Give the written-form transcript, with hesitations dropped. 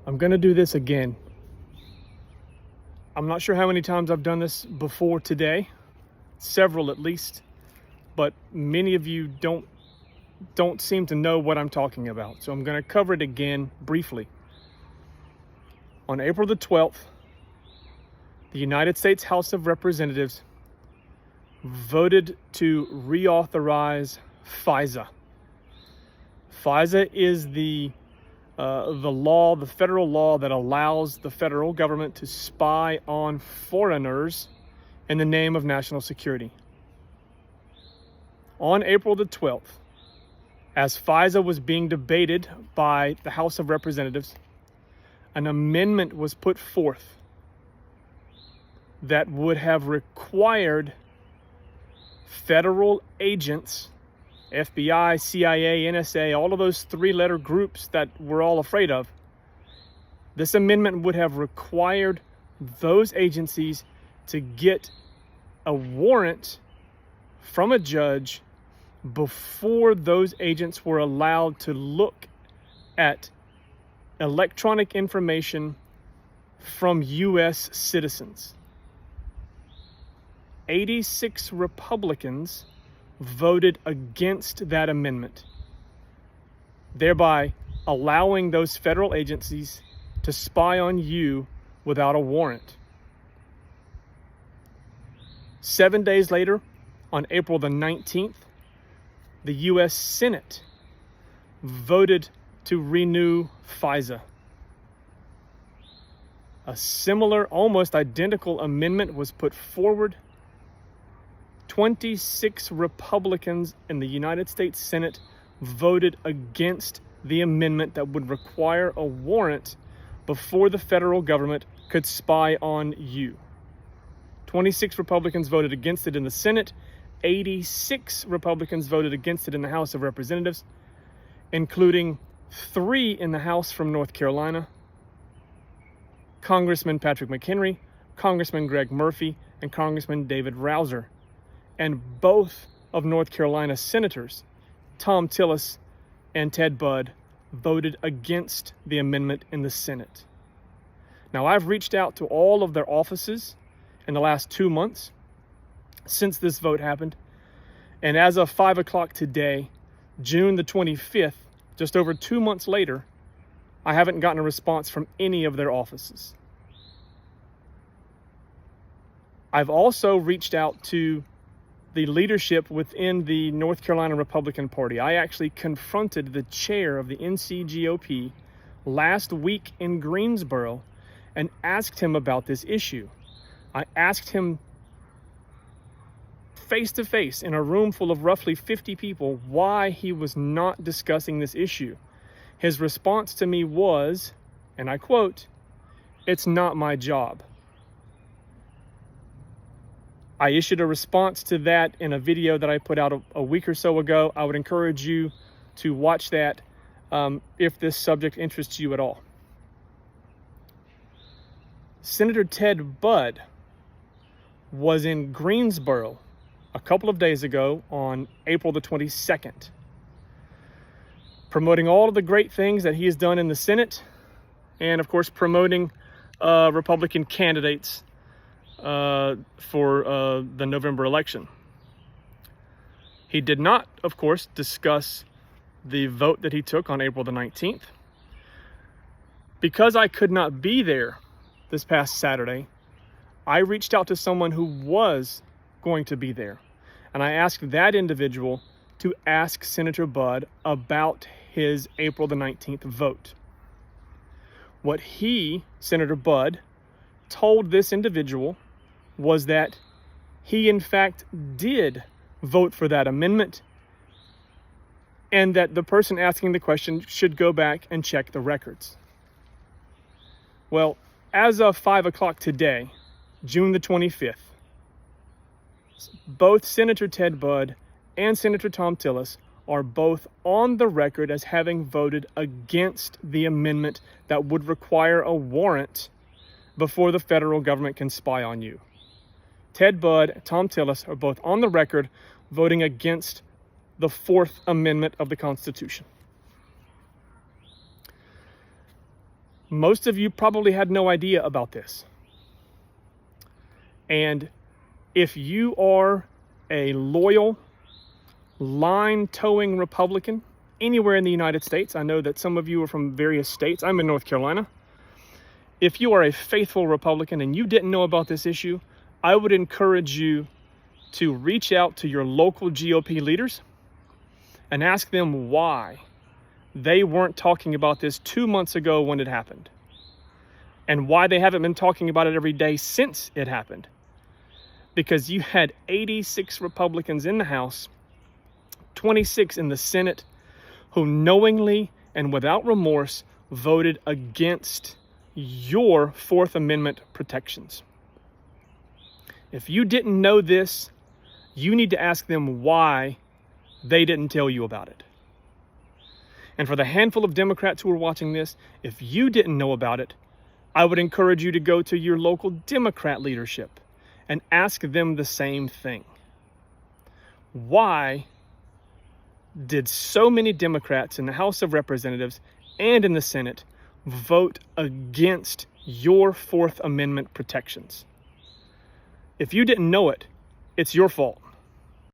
I'm gonna do this again. I'm not sure how many times I've done this before today, several at least, but many of you don't seem to know what I'm talking about. So I'm gonna cover it again briefly. On April the 12th, the United States House of Representatives voted to reauthorize FISA. FISA is the federal law that allows the federal government to spy on foreigners in the name of national security. On April the 12th, as FISA was being debated by the House of Representatives, an amendment was put forth that would have required federal agents, FBI, CIA, NSA, all of those three-letter groups that we're all afraid of. This amendment would have required those agencies to get a warrant from a judge before those agents were allowed to look at electronic information from U.S. citizens. 86 Republicans voted against that amendment, thereby allowing those federal agencies to spy on you without a warrant. 7 days later, on April the 19th, the U.S. Senate voted to renew FISA. A similar, almost identical amendment was put forward. 26 Republicans in the United States Senate voted against the amendment that would require a warrant before the federal government could spy on you. 26 Republicans voted against it in the Senate. 86 Republicans voted against it in the House of Representatives, including 3 in the House from North Carolina: Congressman Patrick McHenry, Congressman Greg Murphy, and Congressman David Rouzer. And both of North Carolina senators, Thom Tillis and Ted Budd, voted against the amendment in the Senate. Now, I've reached out to all of their offices in the last 2 months since this vote happened. And as of 5 o'clock today, June the 25th, just over 2 months later, I haven't gotten a response from any of their offices. I've also reached out to the leadership within the North Carolina Republican Party. I actually confronted the chair of the NCGOP last week in Greensboro and asked him about this issue. I asked him face to face in a room full of roughly 50 people why he was not discussing this issue. His response to me was, and I quote, "It's not my job." I issued a response to that in a video that I put out a week or so ago. I would encourage you to watch that if this subject interests you at all. Senator Ted Budd was in Greensboro a couple of days ago on April the 22nd, promoting all of the great things that he has done in the Senate, and of course promoting Republican candidates for the November election. He did not, of course, discuss the vote that he took on April the 19th. Because I could not be there this past Saturday, I reached out to someone who was going to be there. And I asked that individual to ask Senator Budd about his April the 19th vote. What Senator Budd, told this individual was that he in fact did vote for that amendment, and that the person asking the question should go back and check the records. Well, as of 5 o'clock today, June the 25th, both Senator Ted Budd and Senator Thom Tillis are both on the record as having voted against the amendment that would require a warrant before the federal government can spy on you. Ted Budd, Thom Tillis are both on the record voting against the Fourth Amendment of the Constitution. Most of you probably had no idea about this. And if you are a loyal, line-towing Republican anywhere in the United States, I know that some of you are from various states. I'm in North Carolina. If you are a faithful Republican and you didn't know about this issue, I would encourage you to reach out to your local GOP leaders and ask them why they weren't talking about this 2 months ago when it happened, and why they haven't been talking about it every day since it happened. Because you had 86 Republicans in the House, 26 in the Senate, who knowingly and without remorse voted against your Fourth Amendment protections. If you didn't know this, you need to ask them why they didn't tell you about it. And for the handful of Democrats who are watching this, if you didn't know about it, I would encourage you to go to your local Democrat leadership and ask them the same thing. Why did so many Democrats in the House of Representatives and in the Senate vote against your Fourth Amendment protections? If you didn't know it, it's your fault.